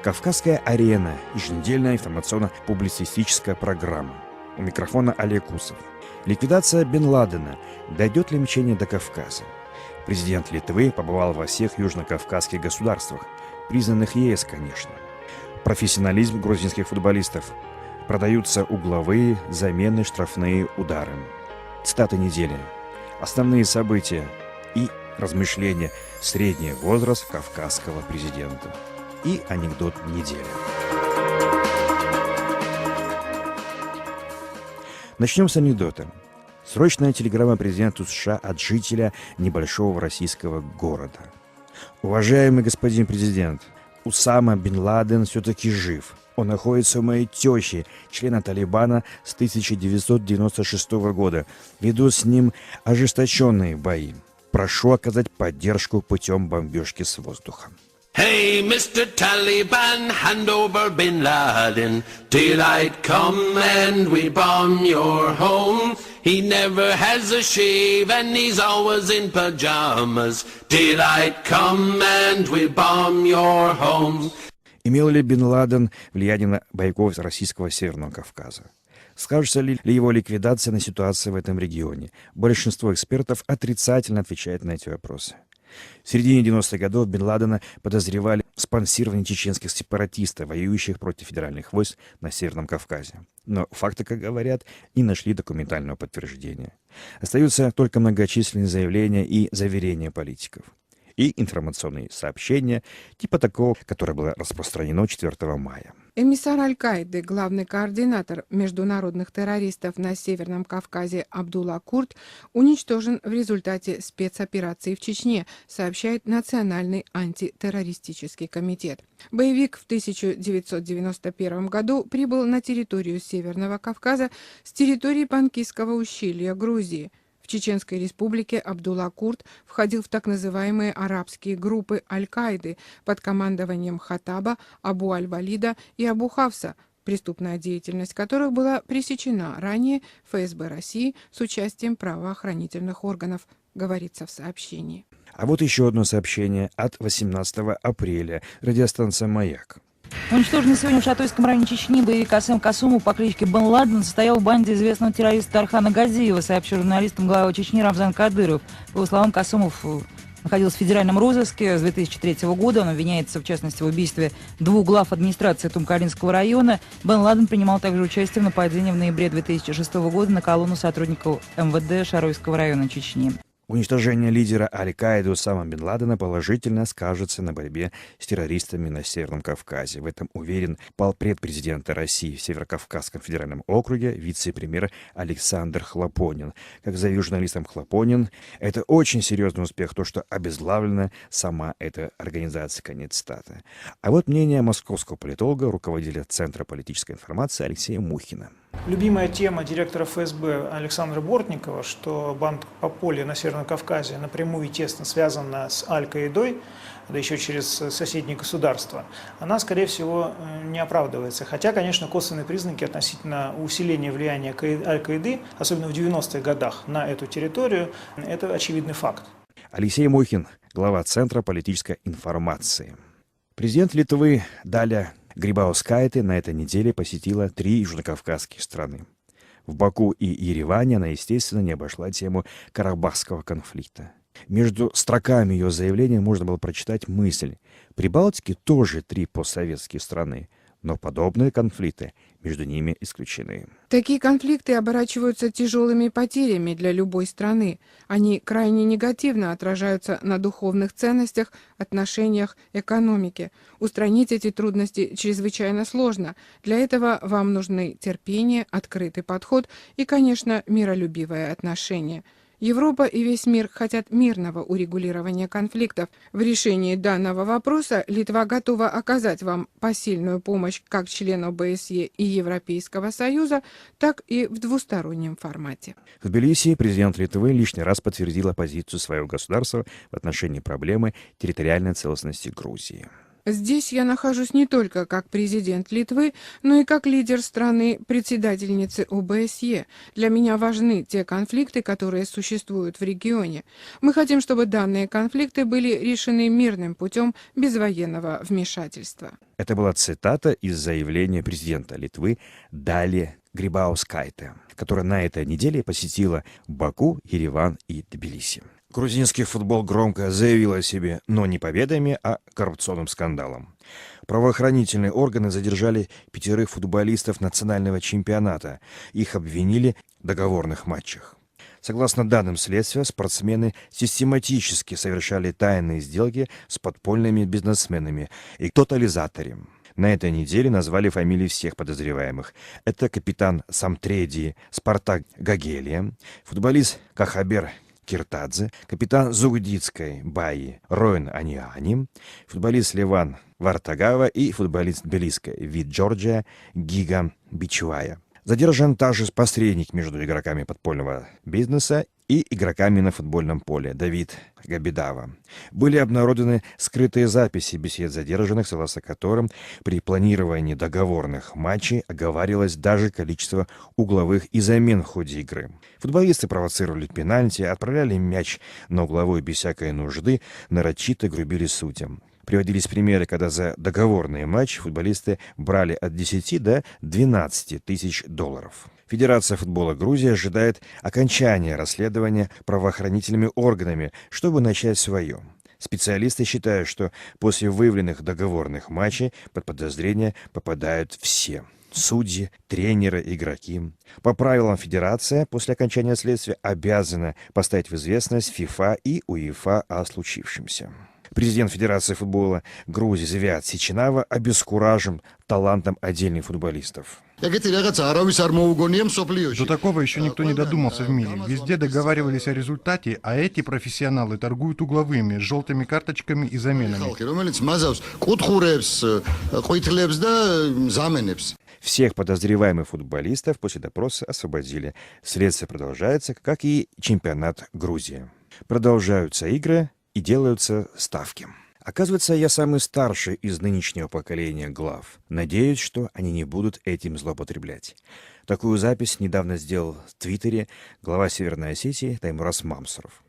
Кавказская арена. Еженедельная информационно-публицистическая программа. У микрофона Олег Усов. Ликвидация Бен Ладена. Дойдет ли мчение до Кавказа? Президент Литвы побывал во всех южнокавказских государствах, признанных ЕС, конечно. Профессионализм грузинских футболистов. Продаются угловые, замены, штрафные удары. Цитата недели. Основные события и размышления. Средний возраст кавказского президента. И анекдот недели. Начнем с анекдота. Срочная телеграмма президенту США от жителя небольшого российского города. Уважаемый господин президент, Усама Бен Ладен все-таки жив. Он находится у моей тещи, члена Талибана с 1996 года. Ведут с ним ожесточенные бои. Прошу оказать поддержку путем бомбежки с воздуха. Hey, Mr. Taliban, hand over Bin Laden. Daylight come and we bomb your home. He never has a shave and he's always in pajamas. Daylight come and we bomb your home. Имел ли Бен Ладен влияние на боевиков российского Северного Кавказа? Скажется ли его ликвидация на ситуацию в этом регионе? Большинство экспертов отрицательно отвечает на эти вопросы. В середине 90-х годов Бен Ладена подозревали в спонсировании чеченских сепаратистов, воюющих против федеральных войск на Северном Кавказе. Но факты, как говорят, не нашли документального подтверждения. Остаются только многочисленные заявления и заверения политиков. И информационные сообщения, типа такого, которое было распространено 4 мая. Эмиссар Аль-Каиды, главный координатор международных террористов на Северном Кавказе Абдулла Курт, уничтожен в результате спецоперации в Чечне, сообщает Национальный антитеррористический комитет. Боевик в 1991 году прибыл на территорию Северного Кавказа с территории Панкисского ущелья Грузии. В Чеченской республике Абдулла Курт входил в так называемые арабские группы Аль-Каиды под командованием Хаттаба, Абу Аль-Валида и Абу Хавса, преступная деятельность которых была пресечена ранее ФСБ России с участием правоохранительных органов, говорится в сообщении. А вот еще одно сообщение от 18 апреля. Радиостанция «Маяк». Уничтоженный сегодня в Шатойском районе Чечни боевик Касем Касумов по кличке Бен Ладен состоял в банде известного террориста Тархана Газиева, сообщил журналистам глава Чечни Рамзан Кадыров. По его словам, Касумов находился в федеральном розыске с 2003 года. Он обвиняется, в частности, в убийстве 2 глав администрации Тумкалинского района. Бен Ладен принимал также участие в нападении в ноябре 2006 года на колонну сотрудников МВД Шаройского района Чечни. Уничтожение лидера Аль-Каиды Усама Бен Ладена положительно скажется на борьбе с террористами на Северном Кавказе. В этом уверен полпред президента России в Северокавказском федеральном округе вице-премьер Александр Хлопонин. Как заявил журналистам Хлопонин, это очень серьезный успех, то, что обезглавлена сама эта организация. Конец цитаты. А вот мнение московского политолога, руководителя Центра политической информации Алексея Мухина. Любимая тема директора ФСБ Александра Бортникова, что банда Пополья на Северном Кавказе напрямую и тесно связана с Аль-Каидой, да еще через соседние государства, она, скорее всего, не оправдывается. Хотя, конечно, косвенные признаки относительно усиления влияния Аль-Каиды, особенно в 90-х годах на эту территорию, это очевидный факт. Алексей Мухин, глава Центра политической информации. Президент Литвы Даля Грибаускайте на этой неделе посетила 3 южнокавказских страны. В Баку и Ереване она, естественно, не обошла тему Карабахского конфликта. Между строками ее заявления можно было прочитать мысль: Прибалтике тоже 3 постсоветские страны, но подобные конфликты между ними исключены. Такие конфликты оборачиваются тяжелыми потерями для любой страны. Они крайне негативно отражаются на духовных ценностях, отношениях, экономике. Устранить эти трудности чрезвычайно сложно. Для этого вам нужны терпение, открытый подход и, конечно, миролюбивое отношение. Европа и весь мир хотят мирного урегулирования конфликтов. В решении данного вопроса Литва готова оказать вам посильную помощь как члену ОБСЕ и Европейского Союза, так и в двустороннем формате. В Тбилиси президент Литвы лишний раз подтвердила позицию своего государства в отношении проблемы территориальной целостности Грузии. Здесь я нахожусь не только как президент Литвы, но и как лидер страны, председательницы ОБСЕ. Для меня важны те конфликты, которые существуют в регионе. Мы хотим, чтобы данные конфликты были решены мирным путем, без военного вмешательства. Это была цитата из заявления президента Литвы Дали Грибаускайте, которая на этой неделе посетила Баку, Ереван и Тбилиси. Грузинский футбол громко заявил о себе, но не победами, а коррупционным скандалом. Правоохранительные органы задержали 5 футболистов национального чемпионата. Их обвинили в договорных матчах. Согласно данным следствия, спортсмены систематически совершали тайные сделки с подпольными бизнесменами и тотализатором. На этой неделе назвали фамилии всех подозреваемых. Это капитан Самтреди Спартак Гагелия, футболист Кахабер Киртадзе, капитан Зугдитской Баи Роин Аниани, футболист Ливан Вартагава и футболист Тбилисской Вид Джорджия Гига Бичуая. Задержан также посредник между игроками подпольного бизнеса и игроками на футбольном поле Давид Габидава. Были обнародованы скрытые записи бесед задержанных, согласно которым при планировании договорных матчей оговаривалось даже количество угловых и замен в ходе игры. Футболисты провоцировали пенальти, отправляли мяч на угловой без всякой нужды, нарочито грубили судьям. Приводились примеры, когда за договорные матчи футболисты брали от 10 до 12 тысяч долларов. Федерация футбола Грузии ожидает окончания расследования правоохранительными органами, чтобы начать свое. Специалисты считают, что после выявленных договорных матчей под подозрение попадают все – судьи, тренеры, игроки. По правилам Федерация после окончания следствия обязана поставить в известность ФИФА и УЕФА о случившемся. Президент Федерации футбола Грузии Зевиат Сичинава обескуражен талантом отдельных футболистов. До такого еще никто не додумался в мире. Везде договаривались о результате, а эти профессионалы торгуют угловыми, желтыми карточками и заменами. Всех подозреваемых футболистов после допроса освободили. Следствие продолжается, как и чемпионат Грузии. Продолжаются игры и делаются ставки. Оказывается, я самый старший из нынешнего поколения глав. Надеюсь, что они не будут этим злоупотреблять. Такую запись недавно сделал в Твиттере глава Северной Осетии Таймураз Мамсуров.